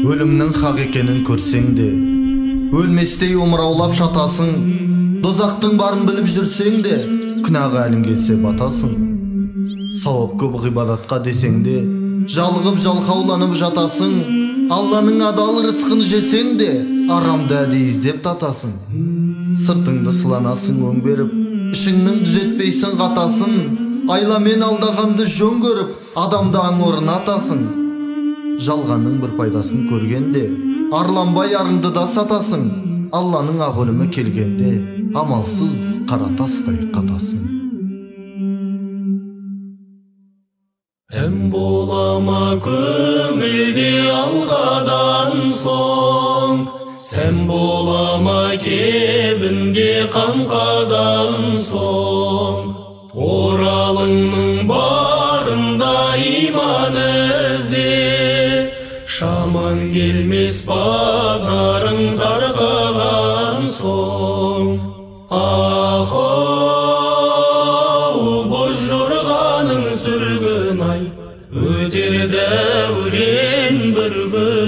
Өлімнің хақ екенін көрсең де, өлместей омыраулап шатасың. Дозақтың барын біліп жүрсең де, күнәға әлің келсе батасың. Сауап көп ғибадатқа десең де, жалғып жалқауланып жатасың. Алланың адал рызқын жесең де, арамды әдейі іздеп татасың. Сыртыңды сыланасың өң беріп, ішіңнің дүзетпейсің қатасын. Айламен алдағанды жөн көріп, адамды аң орнатасың. Жалғанның бір пайдасын көргенде, арланбай арыңды да сатасың. Алланың ақ өлімі келгенде, амалсыз қара тастай қатасың. Әм болама көңілде алғадан соң, сән болама кебінде қамқадан соң. Оралыңның барында иман ізде, шаман келмес базарың тарқаған соң. Ах-оу, боз жорғаның сүргін ай, өтер дәурен бір күн.